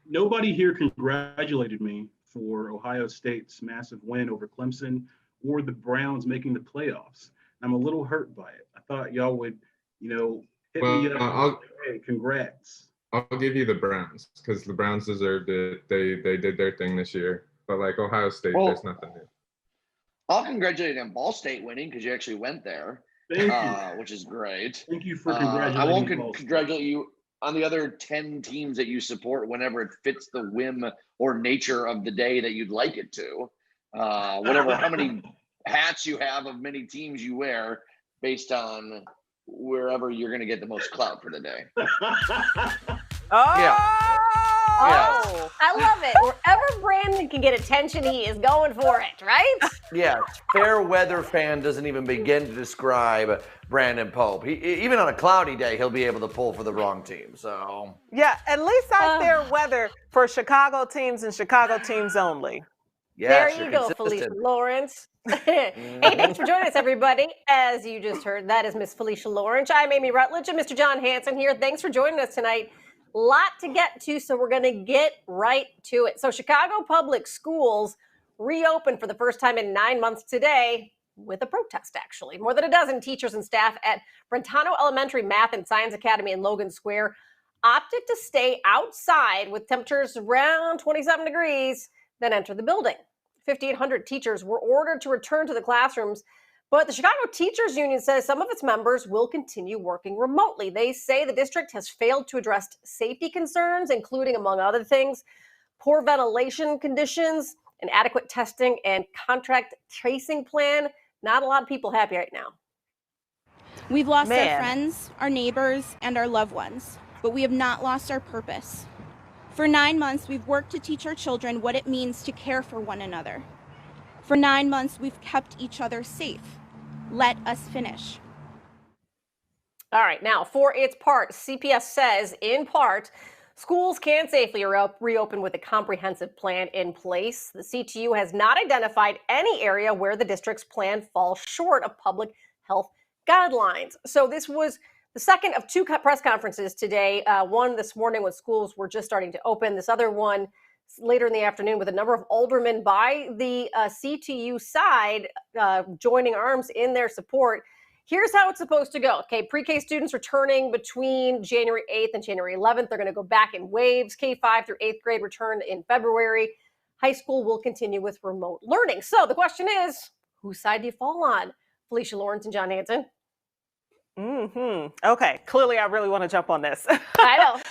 nobody here congratulated me for Ohio State's massive win over Clemson or the Browns making the playoffs. I'm a little hurt by it. I thought y'all would, hit me Well, up and say, hey, congrats. I'll give you the Browns because the Browns deserved it. They did their thing this year. But like Ohio State, there's nothing new. I'll congratulate you on Ball State winning because you actually went there, which is great. Thank you for congratulating. I won't congratulate you on the other 10 teams that you support whenever it fits the whim or nature of the day that you'd like it to. Whatever, how many hats you have of many teams you wear based on wherever you're going to get the most clout for the day. Oh, I love it. Wherever Brandon can get attention, he is going for it, right? Yeah, fair weather fan doesn't even begin to describe Brandon Pope. Even on a cloudy day, he'll be able to pull for the wrong team. So yeah, at least that's fair weather for Chicago teams and Chicago teams only. Yeah, there you go, Felicia Lawrence. Hey, thanks for joining us, everybody. As you just heard, that is Miss Felicia Lawrence. I'm Amy Rutledge and Mr. John Hanson here. Thanks for joining us tonight. Lot to get to, so we're going to get right to it. So Chicago Public Schools reopened for the first time in 9 months today with a protest, actually. More than a dozen teachers and staff at Brentano Elementary Math and Science Academy in Logan Square opted to stay outside with temperatures around 27 degrees, then enter the building. 5,800 teachers were ordered to return to the classrooms, but the Chicago Teachers Union says some of its members will continue working remotely. They say the district has failed to address safety concerns, including, among other things, poor ventilation conditions, inadequate testing, and contract tracing plan. Not a lot of people happy right now. We've lost our friends, our neighbors, and our loved ones, but we have not lost our purpose. For 9 months, we've worked to teach our children what it means to care for one another. For 9 months, we've kept each other safe. Let us finish. All right. Now, for its part, CPS says, in part, schools can safely reopen with a comprehensive plan in place. The CTU has not identified any area where the district's plan falls short of public health guidelines. So this was the second of two press conferences today. One this morning when schools were just starting to open. This other one later in the afternoon with a number of aldermen by the CTU side joining arms in their support. Here's how it's supposed to go. Okay, pre-K students returning between January 8th and January 11th. They're going to go back in waves. K-5 through 8th grade return in February. High school will continue with remote learning. So the question is, whose side do you fall on? Felicia Lawrence and John Hanson. Okay, clearly I really want to jump on this. I know.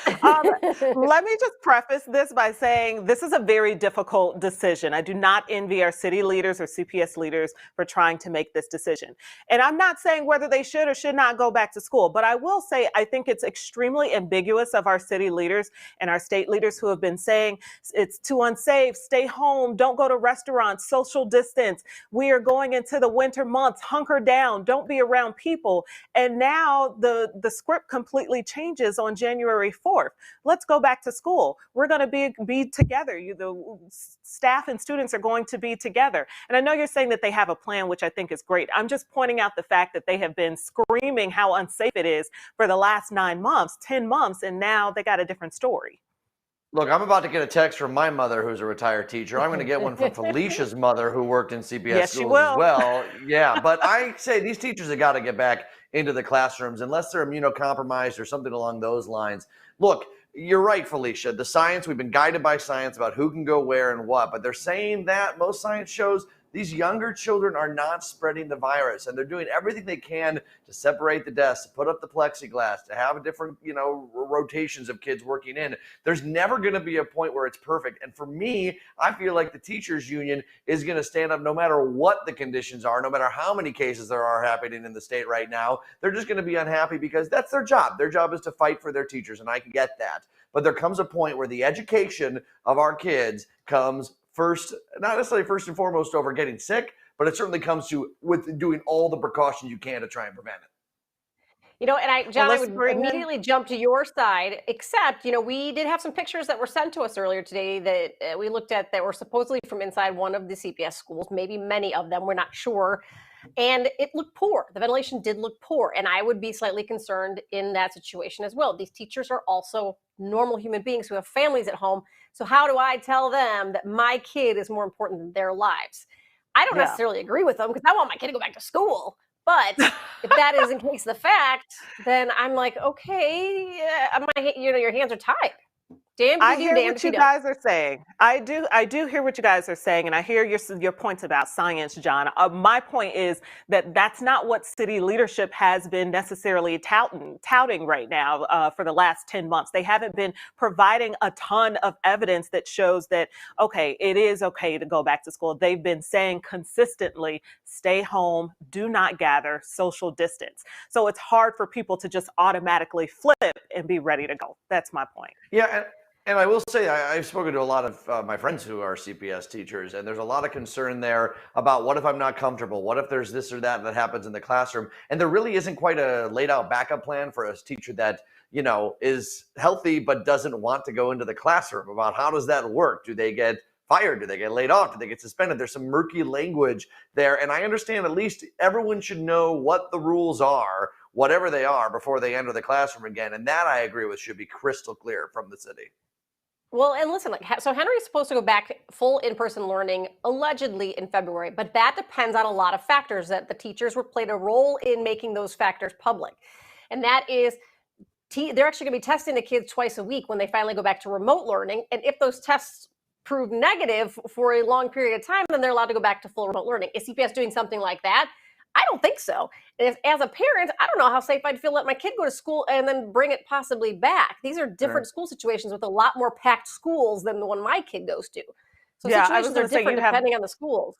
Let me just preface this by saying this is a very difficult decision. I do not envy our city leaders or CPS leaders for trying to make this decision. And I'm not saying whether they should or should not go back to school, but I will say I think it's extremely ambiguous of our city leaders and our state leaders who have been saying it's too unsafe, stay home, don't go to restaurants, social distance. We are going into the winter months, hunker down, don't be around people. And now the script completely changes on January 4th. Let's go back to school. We're going to be together. The staff and students are going to be together. And I know you're saying that they have a plan, which I think is great. I'm just pointing out the fact that they have been screaming how unsafe it is for the last 9 months, 10 months, and now they got a different story. Look, I'm about to get a text from my mother, who's a retired teacher. I'm going to get one from Felicia's mother, who worked in CPS schools as well. Yeah, but I say these teachers have got to get back into the classrooms unless they're immunocompromised or something along those lines. Look, you're right, Felicia. The science, we've been guided by science about who can go where and what, but they're saying that most science shows these younger children are not spreading the virus, and they're doing everything they can to separate the desks, to put up the plexiglass, to have different, rotations of kids working in. There's never going to be a point where it's perfect. And for me, I feel like the teachers union is going to stand up no matter what the conditions are, no matter how many cases there are happening in the state right now. They're just going to be unhappy because that's their job. Their job is to fight for their teachers, and I can get that. But there comes a point where the education of our kids comes first, not necessarily first and foremost over getting sick, but it certainly comes to with doing all the precautions you can to try and prevent it. And John, I would immediately jump to your side, except, we did have some pictures that were sent to us earlier today that we looked at that were supposedly from inside one of the CPS schools, maybe many of them, we're not sure. And it looked poor. The ventilation did look poor. And I would be slightly concerned in that situation as well. These teachers are also normal human beings who have families at home. So how do I tell them that my kid is more important than their lives? I don't necessarily agree with them because I want my kid to go back to school. But if that is in case the fact, then I'm like, okay, your hands are tied. I hear what you guys are saying. I do hear what you guys are saying, and I hear your points about science, John. My point is that that's not what city leadership has been necessarily touting right now for the last 10 months. They haven't been providing a ton of evidence that shows that, okay, it is okay to go back to school. They've been saying consistently, stay home, do not gather, social distance. So it's hard for people to just automatically flip and be ready to go. That's my point. Yeah. And I will say, I've spoken to a lot of my friends who are CPS teachers, and there's a lot of concern there about what if I'm not comfortable? What if there's this or that happens in the classroom? And there really isn't quite a laid out backup plan for a teacher that, is healthy but doesn't want to go into the classroom. About how does that work? Do they get fired? Do they get laid off? Do they get suspended? There's some murky language there. And I understand at least everyone should know what the rules are, whatever they are, before they enter the classroom again. And that, I agree with, should be crystal clear from the city. Well, and listen, so Henry's supposed to go back full in-person learning allegedly in February, but that depends on a lot of factors that the teachers played a role in making those factors public. And that is, they're actually going to be testing the kids twice a week when they finally go back to remote learning. And if those tests prove negative for a long period of time, then they're allowed to go back to full remote learning. Is CPS doing something like that? I don't think so. As a parent, I don't know how safe I'd feel let my kid go to school and then bring it possibly back. These are different school situations with a lot more packed schools than the one my kid goes to. So situations are different depending on the schools.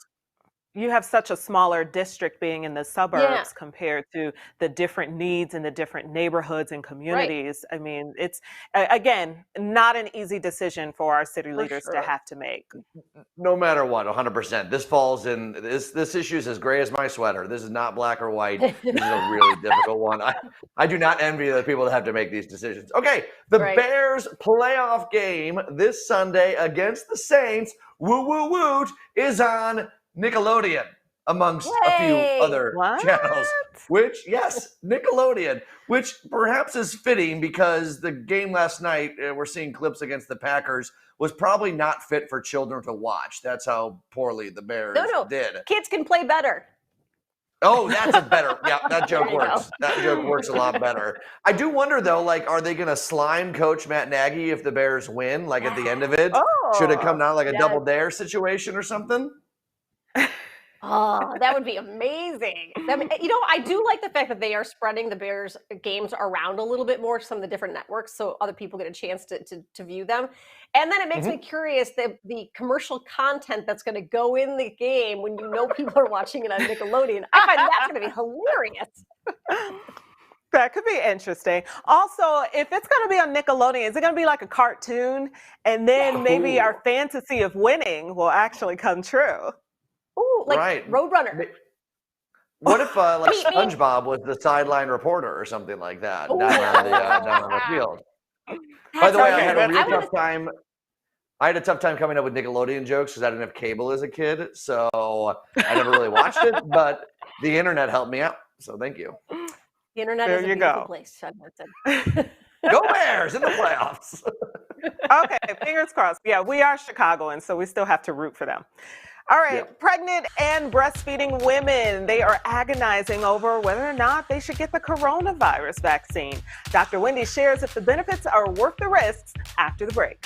You have such a smaller district being in the suburbs compared to the different needs in the different neighborhoods and communities. Right. I mean, it's, again, not an easy decision for our city leaders to have to make. No matter what, 100%. This falls in, this issue is as gray as my sweater. This is not black or white. This is a really difficult one. I do not envy the people that have to make these decisions. Okay, the Bears playoff game this Sunday against the Saints, woot, is on Nickelodeon, amongst a few other channels, Nickelodeon, which perhaps is fitting because the game last night, we're seeing clips against the Packers, was probably not fit for children to watch. That's how poorly the Bears did. Kids can play better. Oh, that's a better, that joke works. That joke works a lot better. I do wonder though, are they going to slime Coach Matt Nagy if the Bears win, at the end of it? Should it come down like a double dare situation or something? Oh, that would be amazing. I do like the fact that they are spreading the Bears games around a little bit more to some of the different networks so other people get a chance to view them. And then it makes me curious the commercial content that's going to go in the game when people are watching it on Nickelodeon. I find that's going to be hilarious. That could be interesting. Also, if it's going to be on Nickelodeon, is it going to be like a cartoon? And then maybe our fantasy of winning will actually come true. Ooh, Roadrunner. What if SpongeBob was the sideline reporter or something like that down on the field? By the way, I had a tough time. I had a tough time coming up with Nickelodeon jokes because I didn't have cable as a kid, so I never really watched it. But the internet helped me out, so thank you. The internet is a beautiful place. Go Bears in the playoffs. Okay, fingers crossed. Yeah, we are Chicagoans, so we still have to root for them. All right, pregnant and breastfeeding women, they are agonizing over whether or not they should get the coronavirus vaccine. Dr. Wendy shares if the benefits are worth the risks after the break.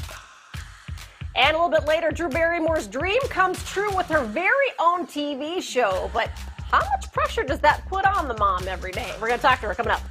And a little bit later, Drew Barrymore's dream comes true with her very own TV show. But how much pressure does that put on the mom every day? We're going to talk to her coming up.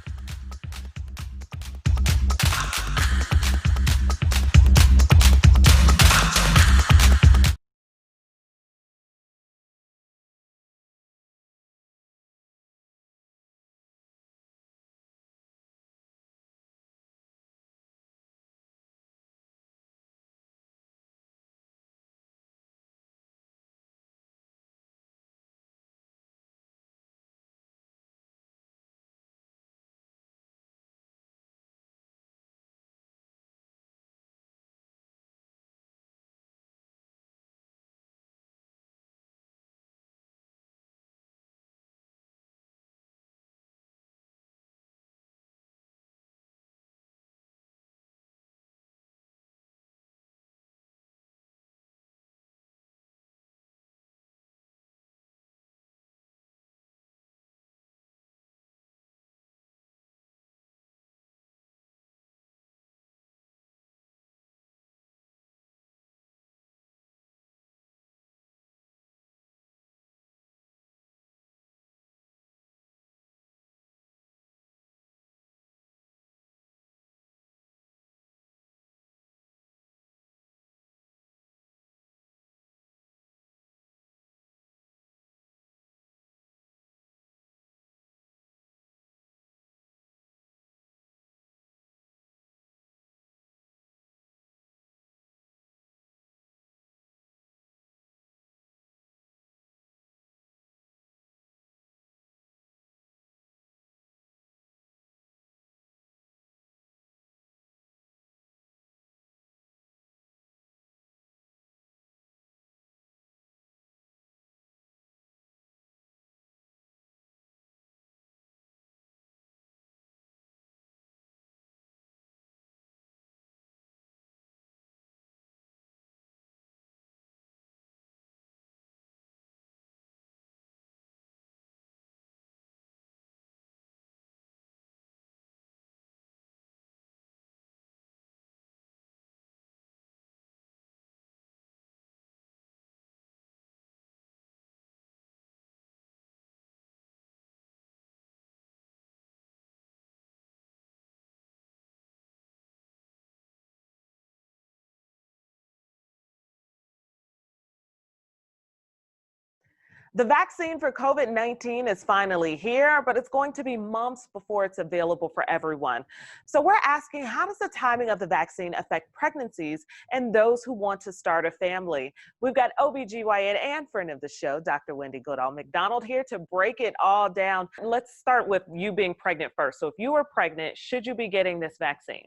The vaccine for COVID-19 is finally here, but it's going to be months before it's available for everyone. So we're asking, how does the timing of the vaccine affect pregnancies and those who want to start a family? We've got OBGYN and friend of the show, Dr. Wendy Goodall McDonald, here to break it all down. Let's start with you being pregnant first. So if you were pregnant, should you be getting this vaccine?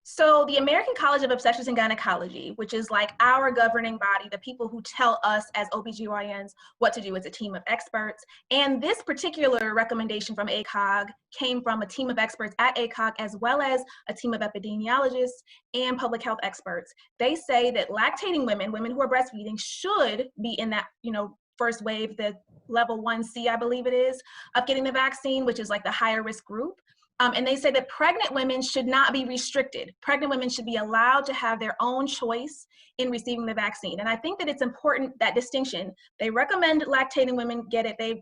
So the American College of Obstetrics and Gynecology, which is like our governing body, the people who tell us as OBGYNs what to do, as a team of experts. And this particular recommendation from ACOG came from a team of experts at ACOG, as well as a team of epidemiologists and public health experts. They say that lactating women, women who are breastfeeding, should be in that, first wave, the level 1C, I believe it is, of getting the vaccine, which is like the higher risk group. And they say that pregnant women should not be restricted. Pregnant women should be allowed to have their own choice in receiving the vaccine. And I think that it's important, that distinction. They recommend lactating women get it. They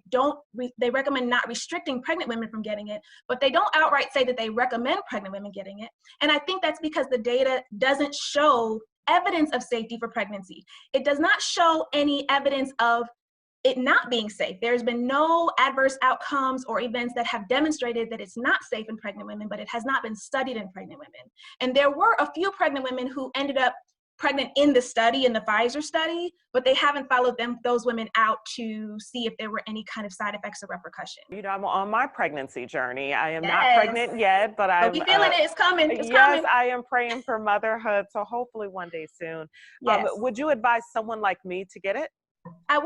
recommend not restricting pregnant women from getting it, but they don't outright say that they recommend pregnant women getting it. And I think that's because the data doesn't show evidence of safety for pregnancy. It does not show any evidence of it not being safe. There's been no adverse outcomes or events that have demonstrated that it's not safe in pregnant women, but it has not been studied in pregnant women. And there were a few pregnant women who ended up pregnant in the study, in the Pfizer study, but they haven't followed those women out to see if there were any kind of side effects or repercussion. I'm on my pregnancy journey. I am not pregnant yet, but I'm feeling it. It's coming. It's yes, coming. I am praying for motherhood, so hopefully one day soon. Yes. Would you advise someone like me to get it? I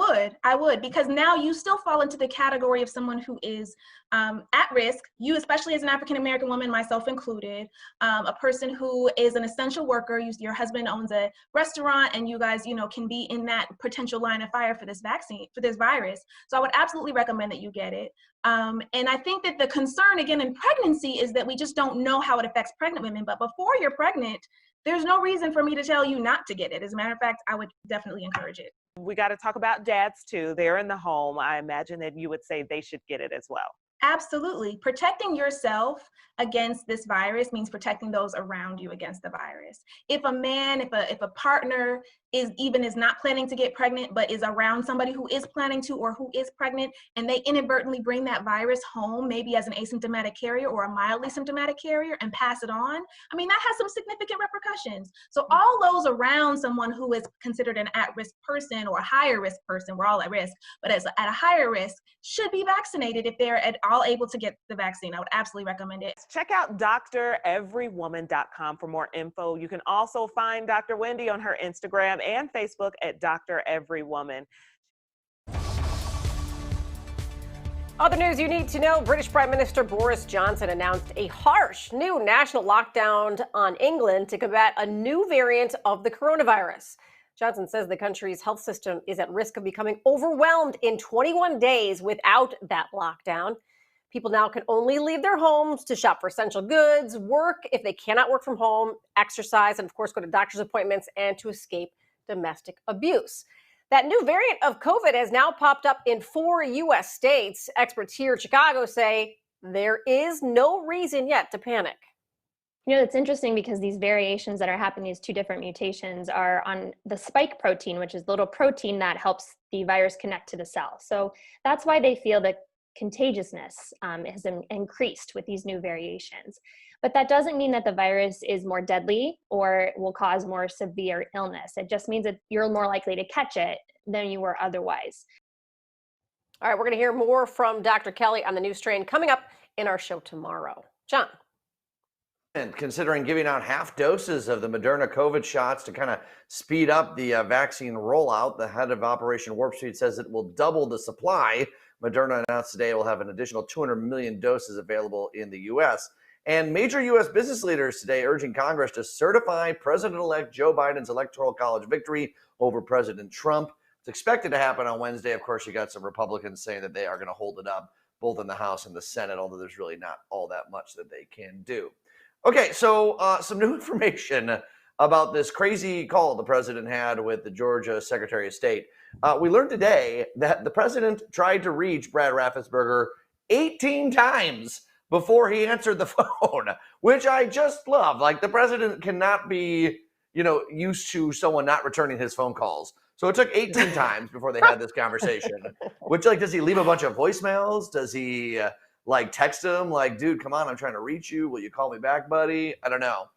would, because now you still fall into the category of someone who is at risk, you especially as an African-American woman, myself included, a person who is an essential worker, your husband owns a restaurant, and you guys, can be in that potential line of fire for this vaccine, for this virus. So I would absolutely recommend that you get it. And I think that the concern, again, in pregnancy is that we just don't know how it affects pregnant women, but before you're pregnant, there's no reason for me to tell you not to get it. As a matter of fact, I would definitely encourage it. We got to talk about dads too. They're in the home. I imagine that you would say they should get it as well. Absolutely. Protecting yourself against this virus means protecting those around you against the virus. If a man, if a partner is not planning to get pregnant, but is around somebody who is planning to or who is pregnant, and they inadvertently bring that virus home, maybe as an asymptomatic carrier or a mildly symptomatic carrier, and pass it on, that has some significant repercussions. So all those around someone who is considered an at-risk person or a higher risk person, we're all at risk, but at a higher risk, should be vaccinated if they're at all able to get the vaccine. I would absolutely recommend it. Check out dreverywoman.com for more info. You can also find Dr. Wendy on her Instagram and Facebook at Dr. Everywoman. Other news you need to know, British Prime Minister Boris Johnson announced a harsh new national lockdown on England to combat a new variant of the coronavirus. Johnson says the country's health system is at risk of becoming overwhelmed in 21 days without that lockdown. People now can only leave their homes to shop for essential goods, work if they cannot work from home, exercise, and of course go to doctor's appointments, and to escape domestic abuse. That new variant of COVID has now popped up in 4 U.S. states. Experts here in Chicago say there is no reason yet to panic. It's interesting because these variations that are happening, these two different mutations, are on the spike protein, which is the little protein that helps the virus connect to the cell. So that's why they feel that contagiousness has increased with these new variations. But that doesn't mean that the virus is more deadly or will cause more severe illness. It just means that you're more likely to catch it than you were otherwise. All right, we're going to hear more from Dr. Kelley on the new strain coming up in our show tomorrow. John. And considering giving out half doses of the Moderna COVID shots to kind of speed up the vaccine rollout, the head of Operation Warp Speed says it will double the supply. Moderna announced today it will have an additional 200 million doses available in the U.S. And major U.S. business leaders today urging Congress to certify President-elect Joe Biden's Electoral College victory over President Trump. It's expected to happen on Wednesday. Of course, you got some Republicans saying that they are going to hold it up both in the House and the Senate, although there's really not all that much that they can do. Okay, so some new information about this crazy call the president had with the Georgia Secretary of State. We learned today that the president tried to reach Brad Raffensperger 18 times before he answered the phone, which I just love. Like, the president cannot be, used to someone not returning his phone calls. So it took 18 times before they had this conversation. Which, like, does he leave a bunch of voicemails? Does he like text him like, dude, come on, I'm trying to reach you. Will you call me back, buddy? I don't know.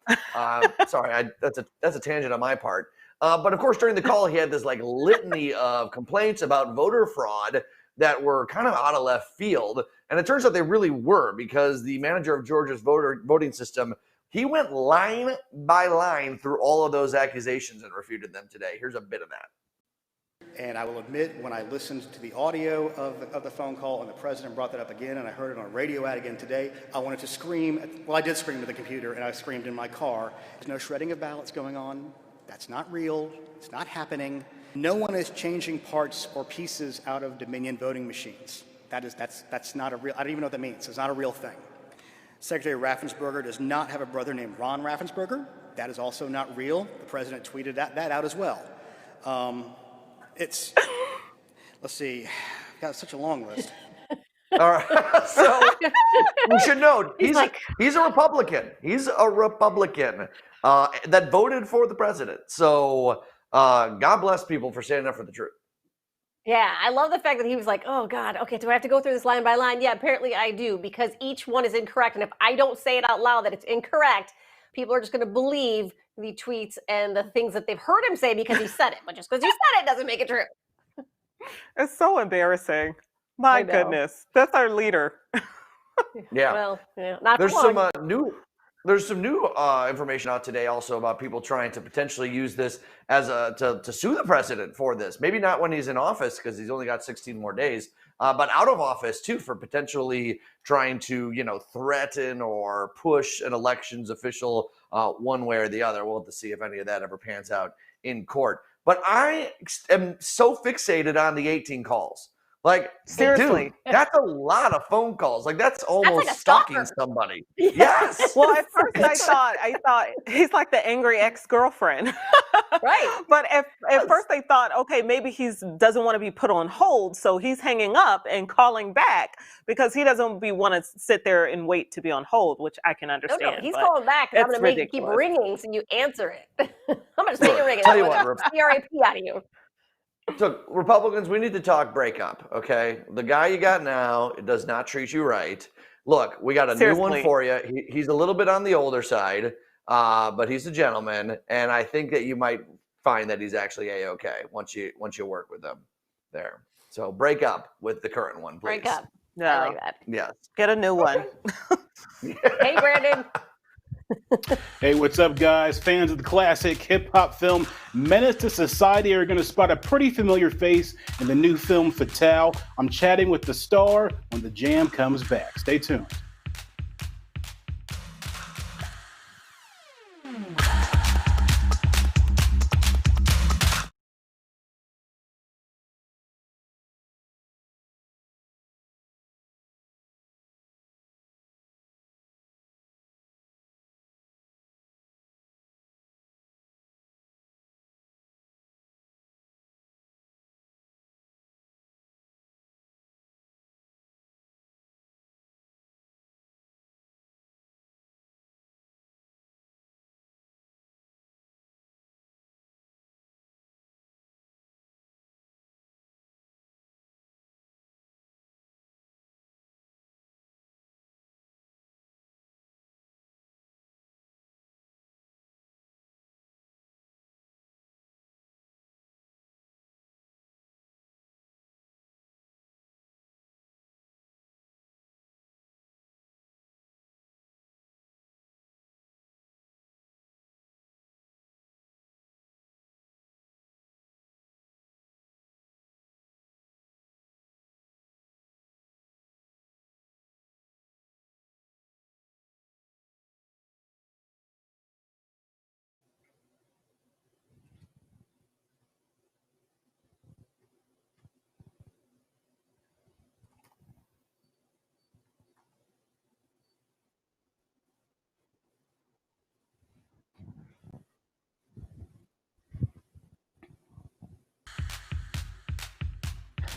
Sorry, that's a tangent on my part. But of course, during the call, he had this like litany of complaints about voter fraud that were kind of out of left field. And it turns out they really were, because the manager of Georgia's voting system, he went line by line through all of those accusations and refuted them today. Here's a bit of that. And I will admit, when I listened to the audio of the phone call and the president brought that up again, and I heard it on a radio ad again today, I wanted to scream. Well, I did scream at the computer, and I screamed in my car. There's no shredding of ballots going on. That's not real. It's not happening. No one is changing parts or pieces out of Dominion voting machines. That's not a real, I don't even know what that means. It's not a real thing. Secretary Raffensperger does not have a brother named Ron Raffensperger. That is also not real. The president tweeted that out as well. Let's see, I've got such a long list. All right, so we should note he's a Republican. He's a Republican that voted for the president. So God bless people for standing up for the truth. Yeah, I love the fact that he was like, oh God, okay, do I have to go through this line by line? Yeah, apparently I do, because each one is incorrect. And if I don't say it out loud that it's incorrect, people are just going to believe the tweets and the things that they've heard him say because he said it. But just because you said it doesn't make it true. It's so embarrassing. My goodness, that's our leader. Yeah. Well, yeah, not There's for long. There's some new information out today also about people trying to potentially use this as to sue the president for this. Maybe not when he's in office, because he's only got 16 more days, but out of office too, for potentially trying to, threaten or push an elections official one way or the other. We'll have to see if any of that ever pans out in court. But I am so fixated on the 18 calls. Like, seriously, dude, that's a lot of phone calls. Like, that's almost like stalking somebody. Yes. Well, at first I thought he's like the angry ex-girlfriend. Right. But at first they thought, okay, maybe he doesn't want to be put on hold, so he's hanging up and calling back because he doesn't want to sit there and wait to be on hold, which I can understand. No, he's calling back. I'm going to make it keep ringing so you answer it. I'm going to make it ringing. Tell you what, CRAP out of you. So Republicans, we need to talk breakup, okay? The guy you got now, it does not treat you right. Look, we got a new one for you. He's a little bit on the older side, but he's a gentleman, and I think that you might find that he's actually A-okay once you work with him there. So break up with the current one, please. Break up. Yeah. I like that. Yes. Get a new one. Hey, Brandon. Hey, what's up, guys? Fans of the classic hip-hop film Menace II Society are going to spot a pretty familiar face in the new film Fatale. I'm chatting with the star when the jam comes back. Stay tuned.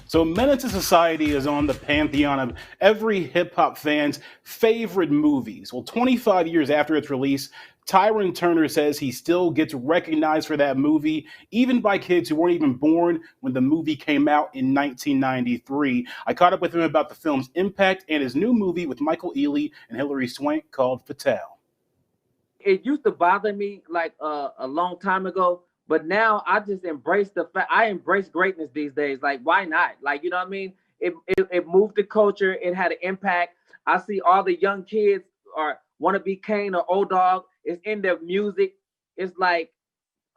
So Menace II Society is on the pantheon of every hip-hop fan's favorite movies. Well, 25 years after its release, Tyrin Turner says he still gets recognized for that movie, even by kids who weren't even born when the movie came out in 1993. I caught up with him about the film's impact and his new movie with Michael Ealy and Hilary Swank called Fatale. It used to bother me like a long time ago, but now I just embrace the fact. I embrace greatness these days. Like, why not? Like, you know what I mean? It moved the culture. It had an impact. I see all the young kids want to be Kane or O-Dog. It's in their music. It's like,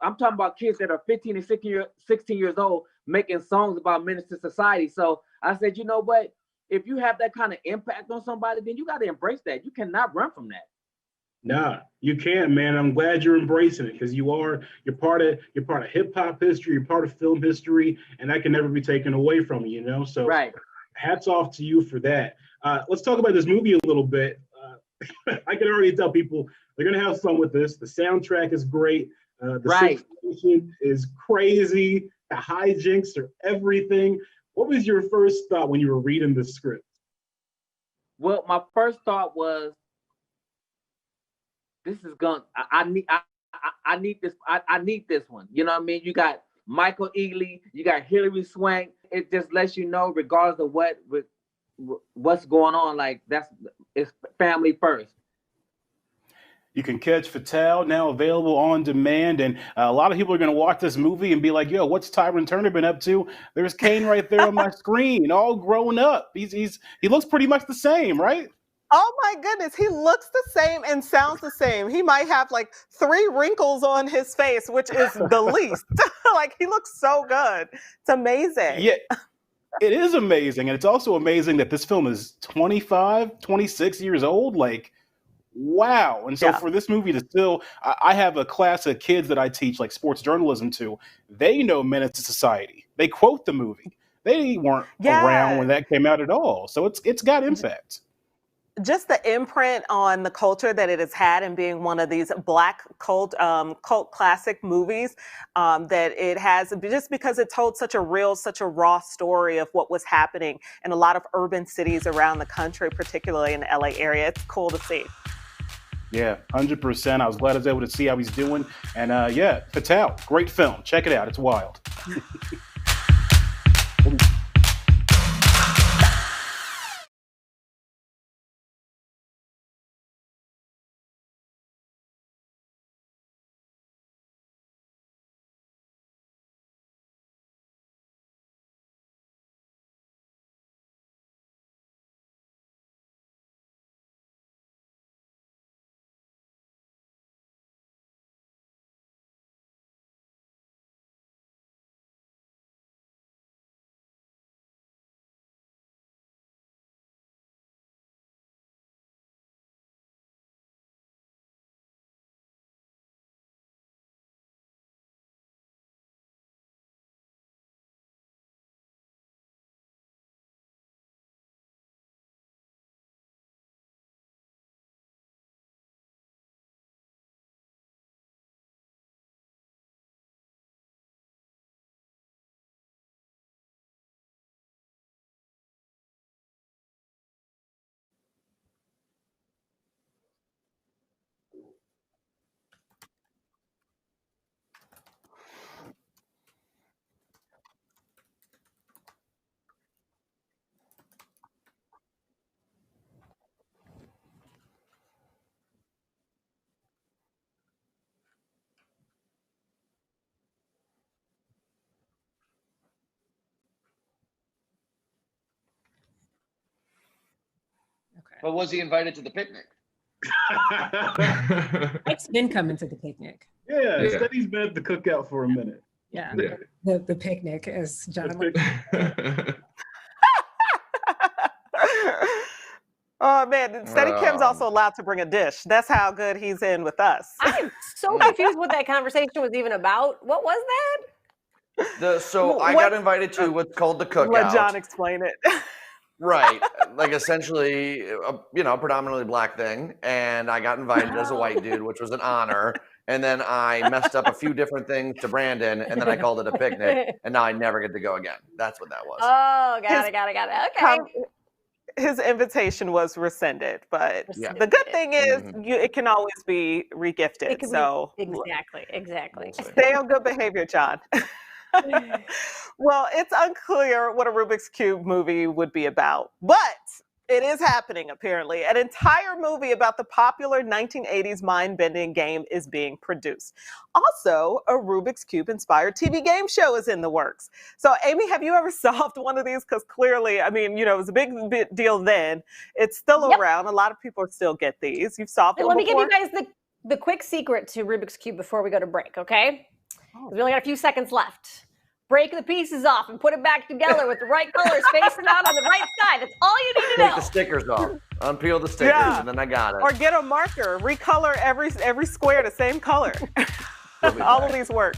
I'm talking about kids that are 15 and 16 years old making songs about Menace II Society. So I said, you know what? If you have that kind of impact on somebody, then you got to embrace that. You cannot run from that. Nah, you can't, man. I'm glad you're embracing it because you're part of hip hop history, you're part of film history, and that can never be taken away from you, you know? So right. Hats off to you for that. Let's talk about this movie a little bit. I can already tell people they're going to have fun with this. The soundtrack is great. The situation is crazy. The hijinks are everything. What was your first thought when you were reading the script? Well, my first thought was, this is going. I need this. I need this one. You know what I mean? You got Michael Ealy. You got Hilary Swank. It just lets you know, regardless of what's going on, like it's family first. You can catch Fatale now available on demand, and a lot of people are going to watch this movie and be like, "Yo, what's Tyrin Turner been up to?" There's Kane right there on my screen, all grown up. He looks pretty much the same, right? Oh my goodness, he looks the same and sounds the same. He might have like 3 wrinkles on his face, which is the least. Like, he looks so good. It's amazing. Yeah, it is amazing. And it's also amazing that this film is 25, 26 years old. Like, wow. And so for this movie to still, I have a class of kids that I teach like sports journalism to. They know Menace II Society. They quote the movie. They weren't around when that came out at all. So it's got impact. Just the imprint on the culture that it has had in being one of these Black cult classic movies that it has, just because it told such a raw story of what was happening in a lot of urban cities around the country, particularly in the LA area. It's cool to see. Yeah, 100%. I was glad I was able to see how he's doing. And yeah, Fatale, great film. Check it out. It's wild. But was he invited to the picnic? Mike's been coming to the picnic. Yeah, instead he's been at the cookout for a minute. Yeah. The picnic, as John. Oh man, Steady Kim's also allowed to bring a dish. That's how good he's in with us. I'm so confused what that conversation was even about. What was that? I got invited to what's called the cookout. Let John explain it. Right, like essentially, a predominantly Black thing, and I got invited as a white dude, which was an honor. And then I messed up a few different things to Brandon, and then I called it a picnic, and now I never get to go again. That's what that was. Oh, got it. Okay. his invitation was rescinded, but the good thing is it can always be regifted. So exactly. Stay on good behavior, John. Well, it's unclear what a Rubik's Cube movie would be about, but it is happening, apparently. An entire movie about the popular 1980s mind-bending game is being produced. Also, a Rubik's Cube-inspired TV game show is in the works. So, Amy, have you ever solved one of these? Because clearly, I mean, it was a big deal then. It's still around. A lot of people still get these. You've solved them before? Let me give you guys the quick secret to Rubik's Cube before we go to break, okay? We only got a few seconds left. Break the pieces off and put it back together with the right colors facing out on the right side. That's all you need to know. Take the stickers off. Unpeel the stickers, and then I got it. Or get a marker. Recolor every square the same color. All of these work.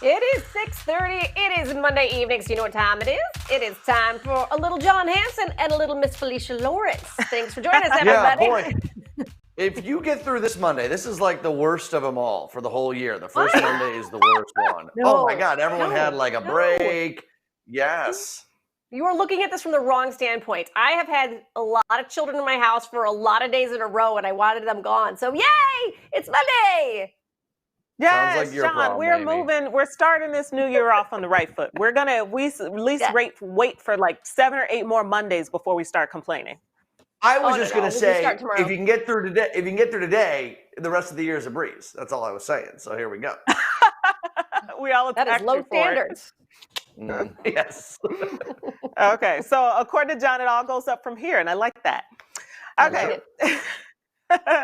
It is 6:30. It is Monday evening, so you know what time it is. It is time for a little John Hanson and a little Miss Felicia Lawrence. Thanks for joining us, everybody. Yeah, boy. If you get through this Monday, this is like the worst of them all for the whole year. The first Monday is the worst one. Oh my God, everyone had like a break. Yes. You are looking at this from the wrong standpoint. I have had a lot of children in my house for a lot of days in a row, and I wanted them gone. So yay, it's Monday. Yes, like your John, problem, we're Amy. moving. We're starting this new year off on the right foot. We're going to at least wait for like 7 or 8 more Mondays before we start complaining. I was just going to say, if you can get through today, the rest of the year is a breeze. That's all I was saying. So here we go. We all that is low standards. Yes. Okay, so according to John, it all goes up from here, and I like that. Okay.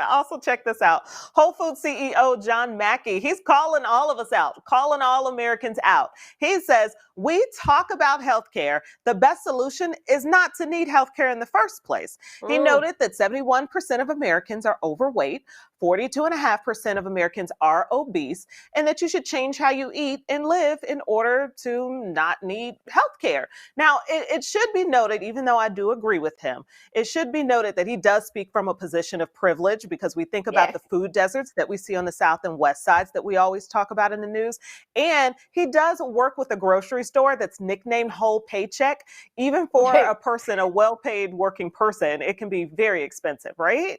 Also, check this out. Whole Foods CEO John Mackey, he's calling all of us out, calling all Americans out. He says, we talk about healthcare. The best solution is not to need healthcare in the first place. He noted that 71% of Americans are overweight, 42.5% of Americans are obese, and that you should change how you eat and live in order to not need healthcare. Now, it should be noted, even though I do agree with him, it should be noted that he does speak from a position of privilege, because we think about the food deserts that we see on the south and west sides that we always talk about in the news. And he does work with a grocery store that's nicknamed Whole Paycheck. Even for a person, a well-paid working person, it can be very expensive, right?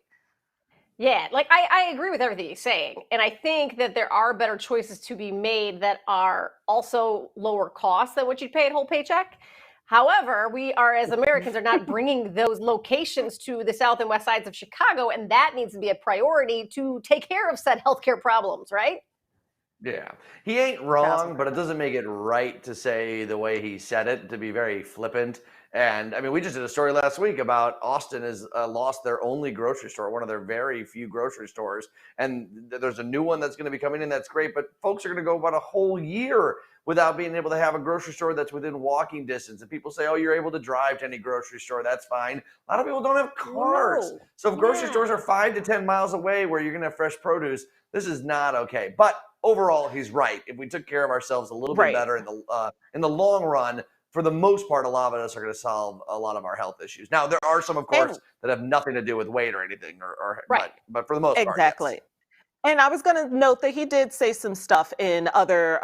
Yeah, like I agree with everything he's saying. And I think that there are better choices to be made that are also lower cost than what you'd pay at Whole Paycheck. However, we are, as Americans, are not bringing those locations to the south and west sides of Chicago, and that needs to be a priority to take care of said healthcare problems, right? Yeah, he ain't wrong, but it doesn't make it right to say the way he said it, to be very flippant. And I mean, we just did a story last week about Austin has lost their only grocery store, one of their very few grocery stores. And there's a new one that's going to be coming in. That's great. But folks are going to go about a whole year without being able to have a grocery store that's within walking distance. And people say, oh, you're able to drive to any grocery store. That's fine. A lot of people don't have cars. No. So if grocery stores are 5 to 10 miles away where you're going to have fresh produce, this is not okay. But overall, he's right. If we took care of ourselves a little bit better in the long run, for the most part, a lot of us are going to solve a lot of our health issues. Now, there are some, of course, that have nothing to do with weight or anything, but for the most part, exactly. Yes. And I was going to note that he did say some stuff in other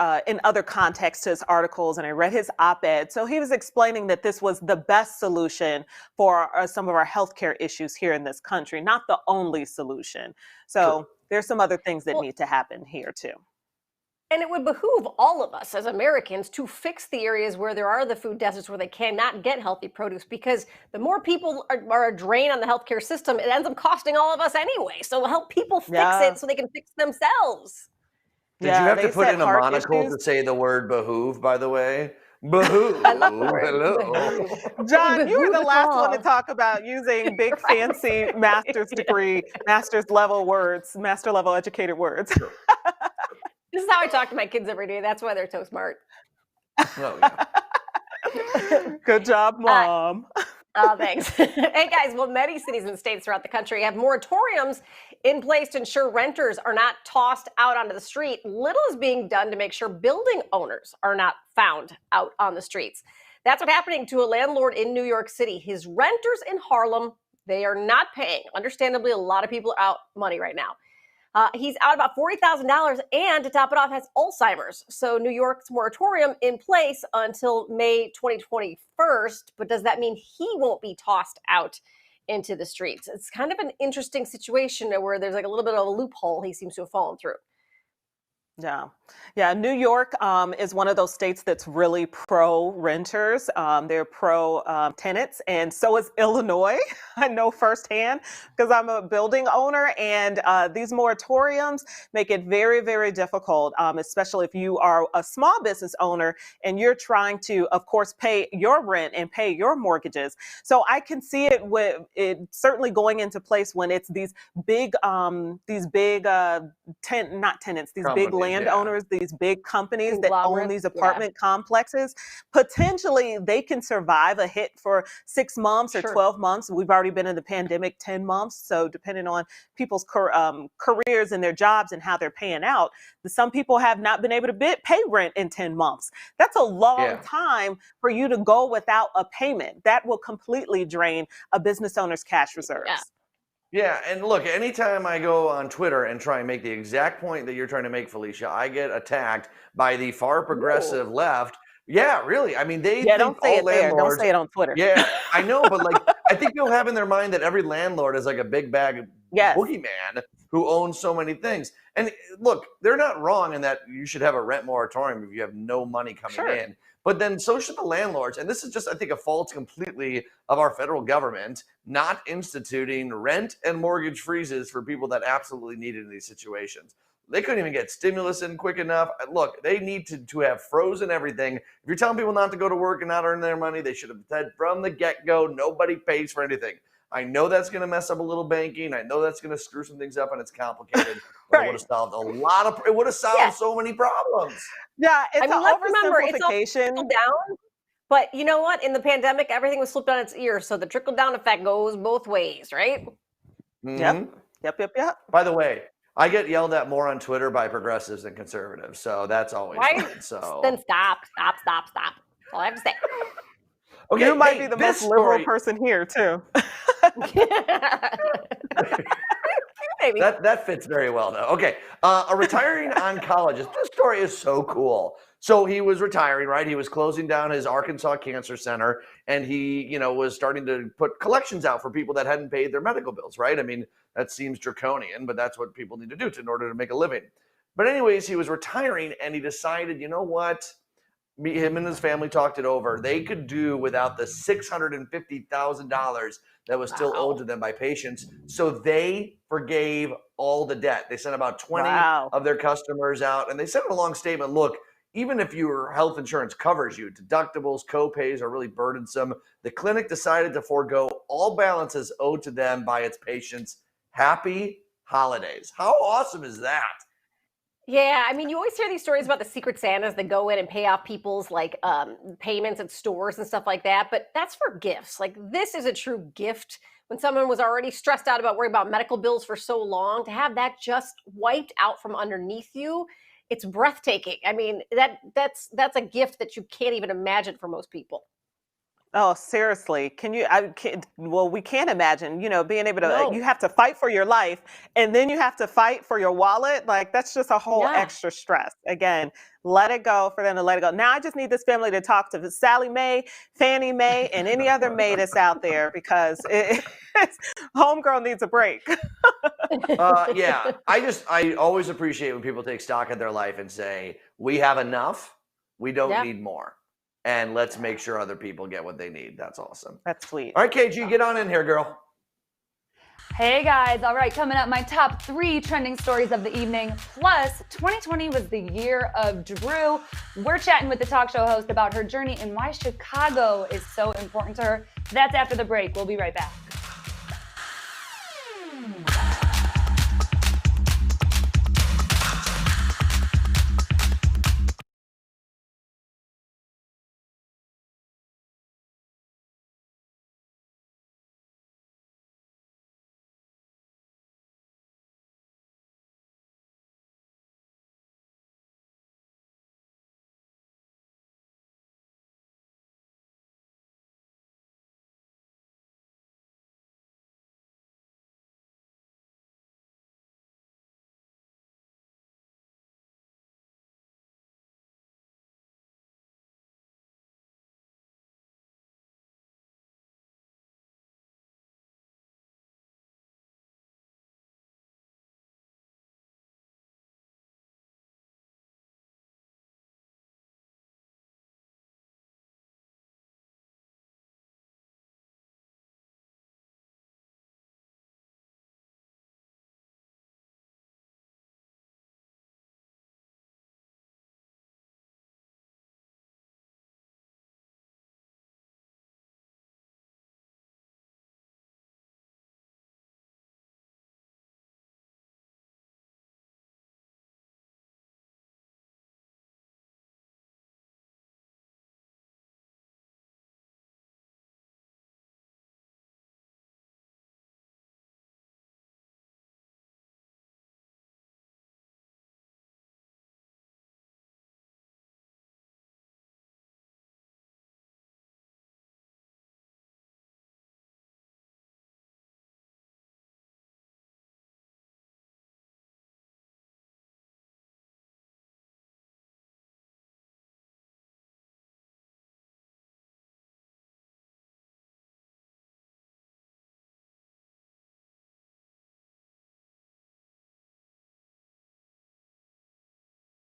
contexts to his articles, and I read his op-ed. So he was explaining that this was the best solution for some of our healthcare issues here in this country, not the only solution. So there's some other things that need to happen here too. And it would behoove all of us as Americans to fix the areas where there are the food deserts where they cannot get healthy produce, because the more people are a drain on the healthcare system, it ends up costing all of us anyway. So help people fix it so they can fix themselves. Did you have to put in a monocle to say the word behoove, by the way? Behoove. I love the word. Hello. John, you were the last one to talk about using big fancy master's degree, master's level words, master level educated words. This is how I talk to my kids every day. That's why they're so smart. Oh, yeah. Good job, Mom. Thanks. Hey, guys. Well, many cities and states throughout the country have moratoriums in place to ensure renters are not tossed out onto the street. Little is being done to make sure building owners are not found out on the streets. That's what's happening to a landlord in New York City. His renters in Harlem, they are not paying. Understandably, a lot of people are out money right now. He's out about $40,000, and to top it off, has Alzheimer's. So New York's moratorium in place until May 2021. But does that mean he won't be tossed out into the streets? It's kind of an interesting situation where there's like a little bit of a loophole he seems to have fallen through. Yeah. New York is one of those states that's really pro renters. They're pro tenants, and so is Illinois. I know firsthand because I'm a building owner, and these moratoriums make it very, very difficult, especially if you are a small business owner and you're trying to, of course, pay your rent and pay your mortgages. So I can see it with it certainly going into place when it's these big landowners, these big companies that own these apartment complexes. Potentially, they can survive a hit for 6 months or 12 months. We've already been in the pandemic 10 months. So depending on people's careers and their jobs and how they're paying out, some people have not been able to pay rent in 10 months. That's a long time for you to go without a payment. That will completely drain a business owner's cash reserves. Yeah, and look, anytime I go on Twitter and try and make the exact point that you're trying to make, Felicia, I get attacked by the far progressive left. Yeah, really. I mean, they think don't say all it there. landlords. Don't say it on Twitter. Yeah, I know, but like, I think people have in their mind that every landlord is like a big bag of boogeyman who owns so many things. And look, they're not wrong in that you should have a rent moratorium if you have no money coming in. But then so should the landlords. And this is just, I think, a fault completely of our federal government not instituting rent and mortgage freezes for people that absolutely need it in these situations. They couldn't even get stimulus in quick enough. Look, they need to have frozen everything. If you're telling people not to go to work and not earn their money, they should have said from the get-go, nobody pays for anything. I know that's going to mess up a little banking. I know that's going to screw some things up, and it's complicated. But it would have solved it would have solved so many problems. Yeah, it's an let's remember, oversimplification. It's all down. But you know what? In the pandemic, everything was flipped on its ear. So the trickle-down effect goes both ways, right? Mm-hmm. Yep. By the way, I get yelled at more on Twitter by progressives than conservatives. So that's always fun. So then stop. That's all I have to say. Okay, you might be the most liberal person here, too. maybe. That fits very well, though. Okay, a retiring oncologist. This story is so cool. So he was retiring, right? He was closing down his Arkansas Cancer Center, and he, was starting to put collections out for people that hadn't paid their medical bills, right? I mean, that seems draconian, but that's what people need to do in order to make a living. But anyways, he was retiring, and he decided, you know what? Him and his family talked it over. They could do without the $650,000 that was still owed to them by patients. So they forgave all the debt. They sent about 20 of their customers out, and they sent a long statement. Look, even if your health insurance covers you, deductibles, co-pays are really burdensome. The clinic decided to forego all balances owed to them by its patients. Happy holidays. How awesome is that? Yeah, I mean, you always hear these stories about the Secret Santas that go in and pay off people's payments at stores and stuff like that, but that's for gifts. Like, this is a true gift. When someone was already stressed out about worrying about medical bills for so long, to have that just wiped out from underneath you, it's breathtaking. I mean, that's a gift that you can't even imagine for most people. Oh, seriously. We can't imagine, being able to, you have to fight for your life and then you have to fight for your wallet. Like, that's just a whole extra stress. Again, let it go for them to let it go. Now I just need this family to talk to Sally Mae, Fannie Mae, and any other May that's out there, because homegirl needs a break. Yeah, I always appreciate when people take stock of their life and say, we have enough, we don't need more. And let's make sure other people get what they need. That's awesome. That's sweet. All right, KG, get on in here, girl. Hey, guys. All right, coming up, my top 3 trending stories of the evening. Plus, 2020 was the year of Drew. We're chatting with the talk show host about her journey and why Chicago is so important to her. That's after the break. We'll be right back.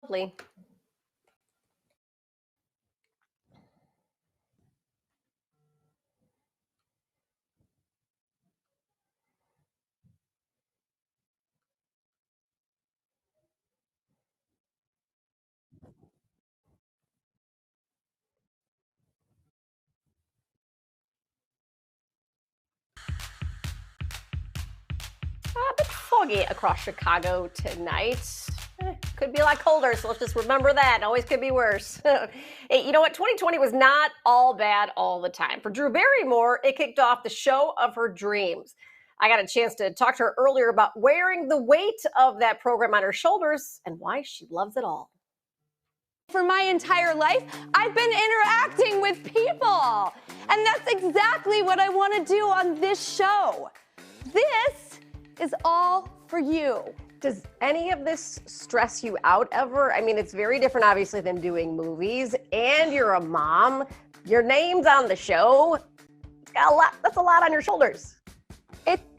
Lovely. A bit foggy across Chicago tonight. Could be a lot colder, so let's just remember that. Always could be worse. Hey, you know what? 2020 was not all bad all the time. For Drew Barrymore, it kicked off the show of her dreams. I got a chance to talk to her earlier about wearing the weight of that program on her shoulders and why she loves it all. For my entire life, I've been interacting with people. And that's exactly what I want to do on this show. This is all for you. Does any of this stress you out ever? I mean, it's very different, obviously, than doing movies, and you're a mom. Your name's on the show. It's got a lot. That's a lot on your shoulders.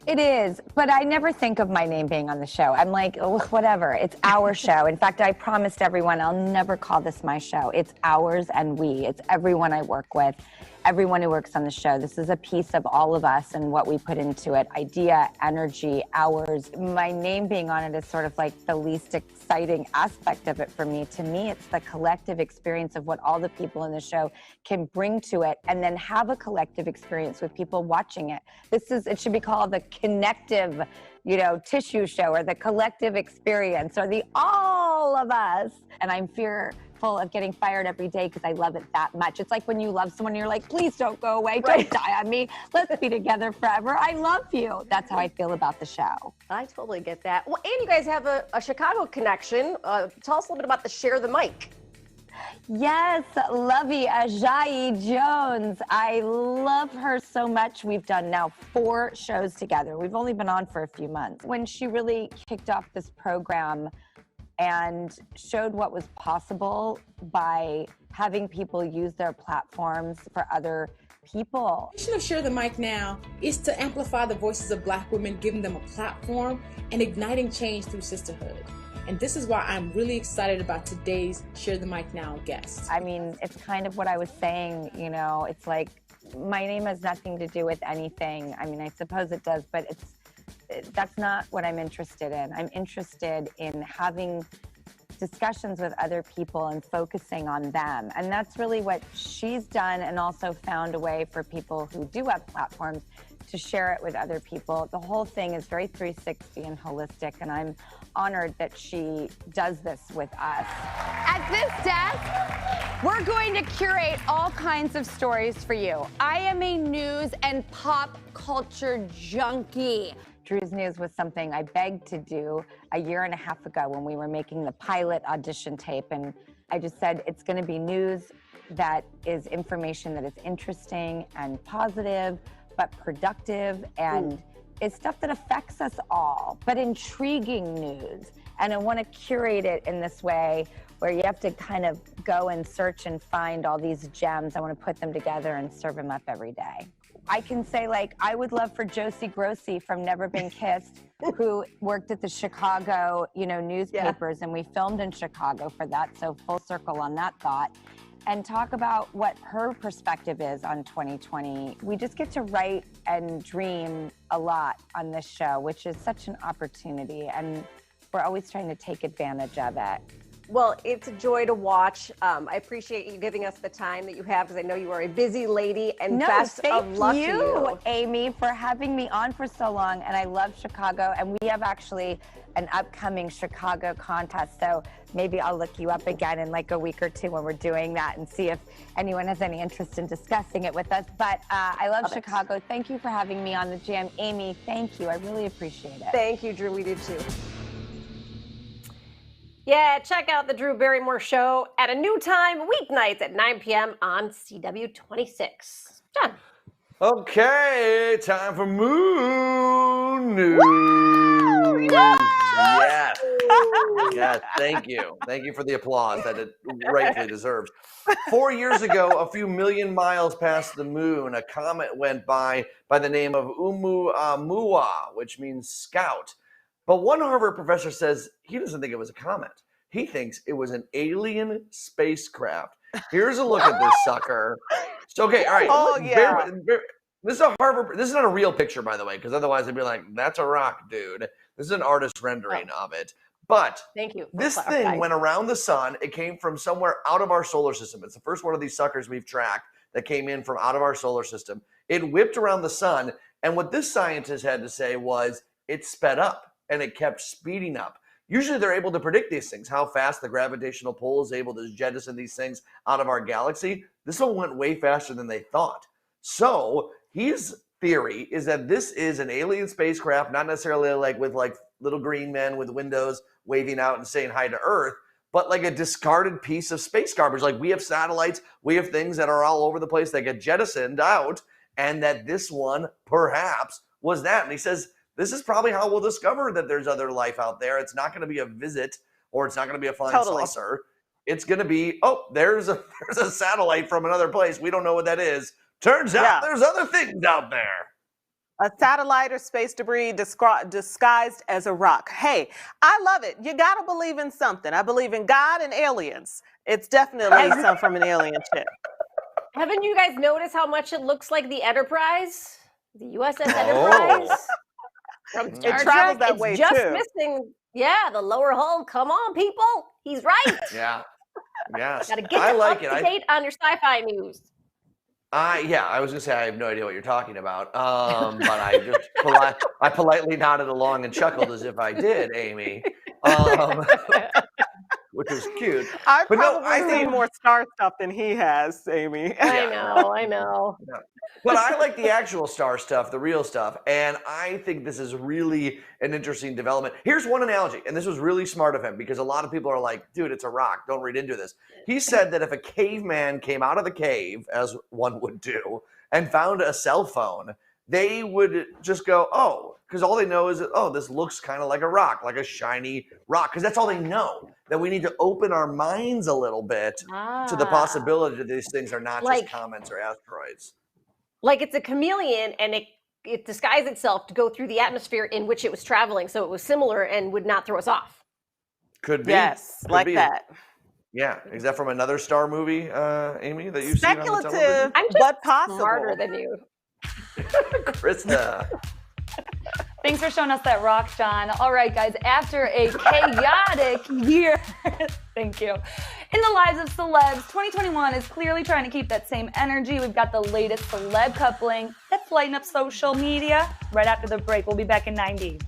It is, but I never think of my name being on the show. I'm like, oh, whatever. It's our show. In fact, I promised everyone I'll never call this my show. It's ours and we. It's everyone I work with, everyone who works on the show. This is a piece of all of us and what we put into it. Idea, energy, hours. My name being on it is sort of like the least exciting aspect of it for me. To me, it's the collective experience of what all the people in the show can bring to it, and then have a collective experience with people watching it. It should be called the connective, tissue show, or the collective experience, or the all of us. And I'm fearful of getting fired every day because I love it that much. It's like when you love someone, you're like, please don't go away. Don't die on me. Let's be together forever. I love you. That's how I feel about the show. I totally get that. Well, and you guys have a Chicago connection. Tell us a little bit about the Share the Mic. Yes, Lovey Ajayi Jones. I love her so much. We've done now 4 shows together. We've only been on for a few months. When she really kicked off this program and showed what was possible by having people use their platforms for other people. The mission of Share the Mic now is to amplify the voices of Black women, giving them a platform and igniting change through sisterhood. And this is why I'm really excited about today's Share the Mic Now guest. I mean, it's kind of what I was saying, it's like my name has nothing to do with anything. I mean, I suppose it does, but that's not what I'm interested in. I'm interested in having discussions with other people and focusing on them. And that's really what she's done, and also found a way for people who do have platforms to share it with other people. The whole thing is very 360 and holistic, and I'm honored that she does this with us. At this desk, we're going to curate all kinds of stories for you. I am a news and pop culture junkie. Drew's News was something I begged to do a year and a half ago when we were making the pilot audition tape, and I just said it's going to be news that is information that is interesting and positive, but productive, and it's stuff that affects us all, but intriguing news. And I want to curate it in this way where you have to kind of go and search and find all these gems. I want to put them together and serve them up every day. I can say, like, I would love for Josie Grossi from Never Been Kissed, who worked at the Chicago, newspapers, and we filmed in Chicago for that, so full circle on that thought, and talk about what her perspective is on 2020. We just get to write and dream a lot on this show, which is such an opportunity, and we're always trying to take advantage of it. Well, it's a joy to watch. I appreciate you giving us the time that you have, because I know you are a busy lady, and best of luck to you, Amy, for having me on for so long. And I love Chicago, and we have actually an upcoming Chicago contest, so maybe I'll look you up again in like a week or two when we're doing that, and see if anyone has any interest in discussing it with us. But I love Chicago. Thank you for having me on the Jam. Amy, thank you. I really appreciate it. Thank you, Drew. We do too. Yeah, check out the Drew Barrymore Show at a new time, weeknights at 9 p.m. on CW26. Done. Okay, time for Moon News. Yes. Yes, thank you. Thank you for the applause that it rightfully deserves. 4 years ago, a few million miles past the moon, a comet went by the name of Oumuamua, which means scout. But one Harvard professor says he doesn't think it was a comet. He thinks it was an alien spacecraft. Here's a look at this sucker. So, okay, all right. Oh, yeah. This is a Harvard. This is not a real picture, by the way, because otherwise I'd be like, "That's a rock, dude." This is an artist rendering of it. But thank you. This thing went around the sun. It came from somewhere out of our solar system. It's the first one of these suckers we've tracked that came in from out of our solar system. It whipped around the sun, and what this scientist had to say was it sped up. And it kept speeding up. Usually they're able to predict these things, how fast the gravitational pull is able to jettison these things out of our galaxy. This one went way faster than they thought. So his theory is that this is an alien spacecraft, not necessarily like with like little green men with windows waving out and saying hi to Earth, but like a discarded piece of space garbage. Like we have satellites, we have things that are all over the place that get jettisoned out, and that this one perhaps was that. And he says, this is probably how we'll discover that there's other life out there. It's not going to be a visit, or it's not going to be a flying saucer. It's going to be, oh, there's a satellite from another place. We don't know what that is. Turns out there's other things out there. A satellite or space debris disguised as a rock. Hey, I love it. You got to believe in something. I believe in God and aliens. It's definitely some from an alien ship. Haven't you guys noticed how much it looks like the Enterprise? The USS Enterprise? From Star It travels Trek? that It's way, just too. missing, the lower hull. Come on, people. He's right. Yeah. Yes. Got to get I you like up it. to date on your sci-fi news. I was gonna say I have no idea what you're talking about, but I just politely nodded along and chuckled as if I did, Amy, which was cute. I've probably seen more star stuff than he has, Amy. I know. Yeah. But I like the actual star stuff, the real stuff, and I think this is really an interesting development. Here's one analogy, and this was really smart of him because a lot of people are like, dude, it's a rock. Don't read into this. He said that if a caveman came out of the cave, as one would do, and found a cell phone, they would just go, oh, because all they know is, oh, this looks kind of like a rock, like a shiny rock, because that's all they know. That we need to open our minds a little bit to the possibility that these things are not just comets or asteroids. Like it's a chameleon, and it disguised itself to go through the atmosphere in which it was traveling, so it was similar and would not throw us off. Could be. Yes, Could like be. that. Yeah. Is that from another Star movie, Amy, that you've seen on the television? Speculative, I'm just but possible. smarter than you. Krista. Thanks for showing us that rock, John. All right, guys, after a chaotic year, thank you, in the lives of celebs, 2021 is clearly trying to keep that same energy. We've got the latest celeb coupling that's lighting up social media. Right after the break, we'll be back in 90.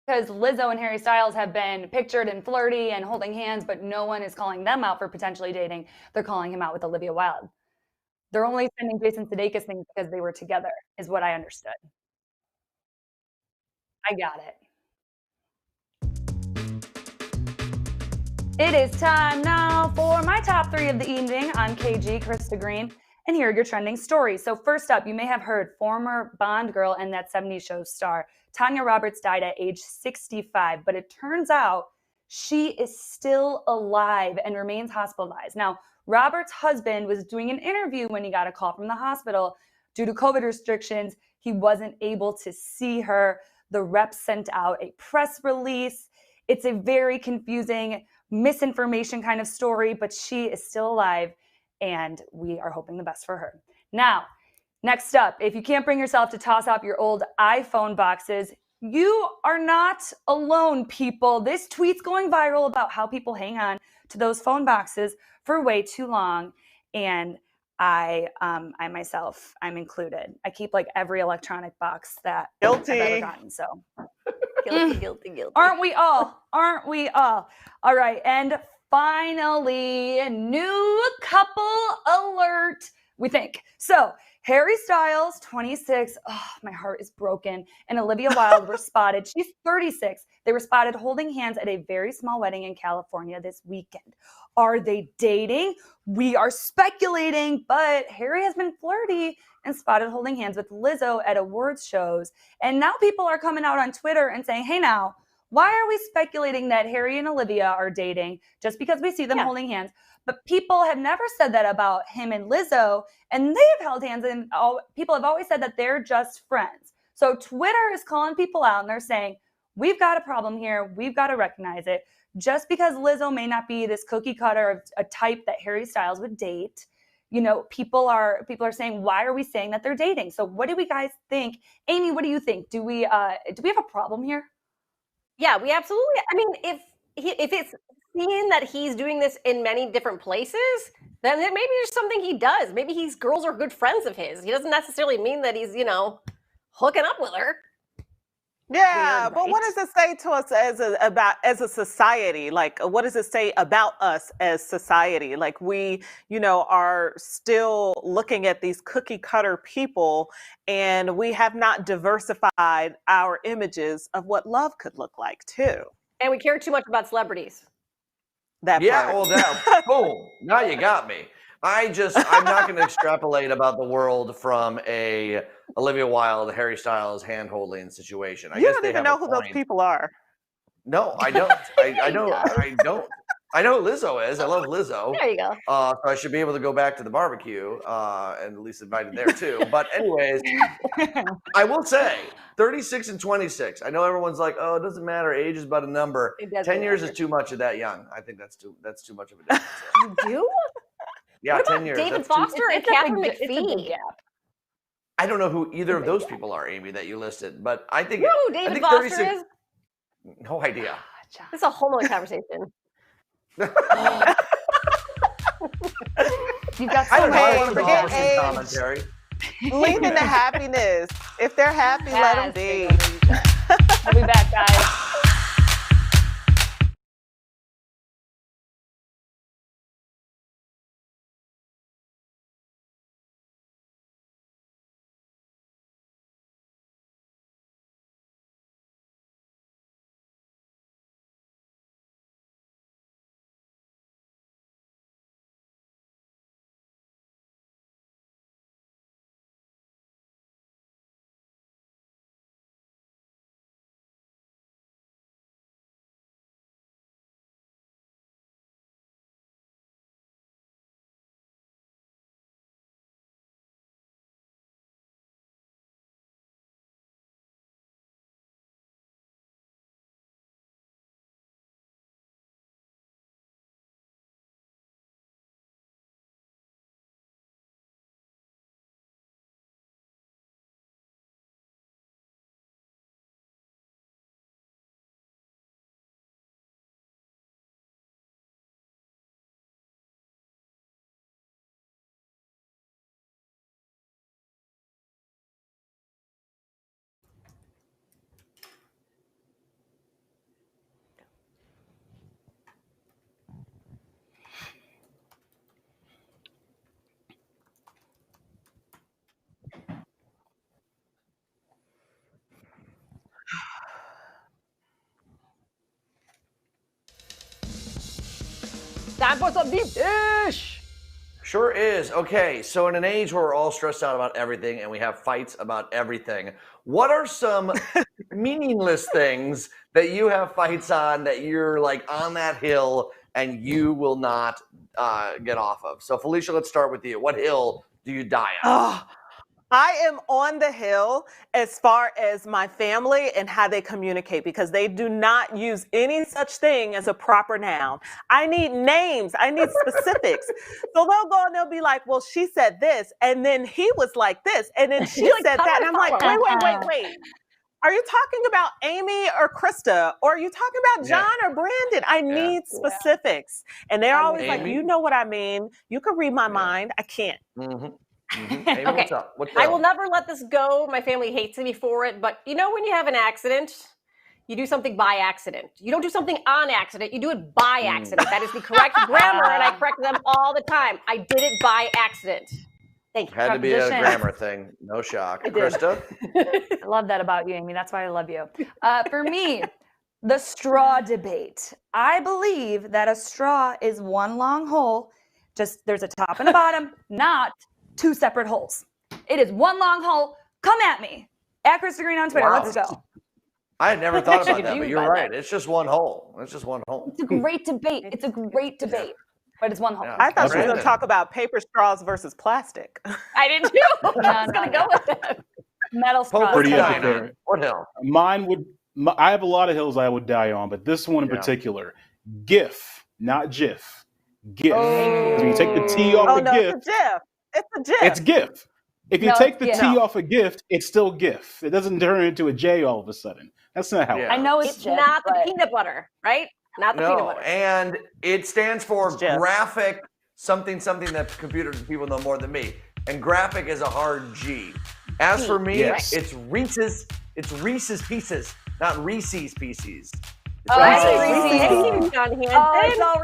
Because Lizzo and Harry Styles have been pictured and flirty and holding hands, but no one is calling them out for potentially dating. They're calling him out with Olivia Wilde. They're only sending Jason Sudeikis things because they were together, is what I understood. I got it. It is time now for my top 3 of the evening. I'm KG, Krista Green, and here are your trending stories. So first up, you may have heard former Bond girl and That 70s Show star Tanya Roberts died at age 65, but it turns out she is still alive and remains hospitalized. Now, Roberts' husband was doing an interview when he got a call from the hospital. Due to COVID restrictions, he wasn't able to see her. The rep sent out a press release. It's a very confusing misinformation kind of story, but she is still alive, and we are hoping the best for her. Now, next up, if you can't bring yourself to toss out your old iPhone boxes, you are not alone, people. This tweet's going viral about how people hang on to those phone boxes for way too long, and I myself, I'm included. I keep like every electronic box that I've ever gotten, so. Guilty. Aren't we all? Aren't we all? All right, and finally, a new couple alert, we think. So, Harry Styles, 26, my heart is broken, and Olivia Wilde were spotted. She's 36. They were spotted holding hands at a very small wedding in California this weekend. Are they dating? We are speculating, but Harry has been flirty and spotted holding hands with Lizzo at awards shows. And now people are coming out on Twitter and saying, hey now, why are we speculating that Harry and Olivia are dating just because we see them holding hands? But people have never said that about him and Lizzo, and they have held hands, and people have always said that they're just friends. So Twitter is calling people out, and they're saying, we've got a problem here. We've got to recognize it. Just because Lizzo may not be this cookie cutter of a type that Harry Styles would date, people are saying, why are we saying that they're dating? So what do we guys think? Amy, what do you think? Do we have a problem here? Yeah, we absolutely. I mean, if it's seen that he's doing this in many different places, then maybe there's something he does. Maybe girls are good friends of his. He doesn't necessarily mean that he's, hooking up with her. Yeah, Weird, but what right? does it say to us as a society? Like, what does it say about us as society? Like, we, are still looking at these cookie cutter people, and we have not diversified our images of what love could look like too. And we care too much about celebrities. That part. Well, now, boom, now you got me. I'm not going to extrapolate about the world from a Olivia Wilde, Harry Styles hand-holding situation. You don't even know who those people are. No, I don't. I don't. I know who Lizzo is. I love Lizzo. There you go. So I should be able to go back to the barbecue and at least invited there too. But anyways, I will say 36 and 26. I know everyone's like, oh, it doesn't matter. Age is but a number. 10 years is too much of that young. I think that's too much of a difference. You do? Yeah, what about 10 years. David Foster and Catherine McPhee? I don't know who either of those people are, Amy, that you listed, but I think. You know who David Foster is? No idea. This is a whole other conversation. You've got I don't know. I Hey, want to forget offer some age. commentary. Lean into happiness. If they're happy, let them be. We'll be back, guys. Time for some deep dish. Sure is. Okay, so in an age where we're all stressed out about everything and we have fights about everything, what are some meaningless things that you have fights on that you're like on that hill and you will not get off of? So Felicia, let's start with you. What hill do you die on? Oh, I am on the hill as far as my family and how they communicate, because they do not use any such thing as a proper noun. I need names. I need specifics. So they'll go and they'll be like, well, she said this, and then he was like this, and then she said that. And I'm like, wait. Are you talking about Amy or Krista? Or are you talking about John or Brandon? I need specifics. And they're always like, you know what I mean. You can read my mind. I can't. Mm-hmm. Amy, Okay. What's I will never let this go. My family hates me for it. But when you have an accident, you do something by accident. You don't do something on accident. You do it by accident. That is the correct grammar, and I correct them all the time. I did it by accident. Thank you. Had to be a grammar thing. No shock. Krista? I love that about you, Amy. That's why I love you. For me, the straw debate. I believe that a straw is one long hole. Just there's a top and a bottom, not two separate holes. It is one long hole. Come at me. At Krista Green on Twitter. Wow. Let's go. I had never thought about that, You but you're by right. that. It's just one hole. It's just one hole. It's a great debate. It's a great debate. But it's one hole. Yeah. I thought she was going Brandon. to talk about paper straws versus plastic. I did too. I was going to go with that. Metal straws. Pretty die epic on? there. What hill? Mine would. I have a lot of hills I would die on, but this one in particular, GIF, not GIF. GIF. Oh. When you take the T off of GIF, It's a GIF. It's a GIF. it's GIF. If you No, take the it's T GIF. off a gift, it's still GIF. It doesn't turn into a J all of a sudden. That's not how it Yeah. I know it's, It's GIF, not the but- peanut butter, right? Not the peanut No, butter. and it stands for It's GIF. graphic something that computer people know more than me. And graphic is a hard G. As for me, Yes. it's Reese's Pieces, not Reese's Pieces. It's Oh, Reese's Reese's. Pieces. Thank you, John Hanson. Oh, it's all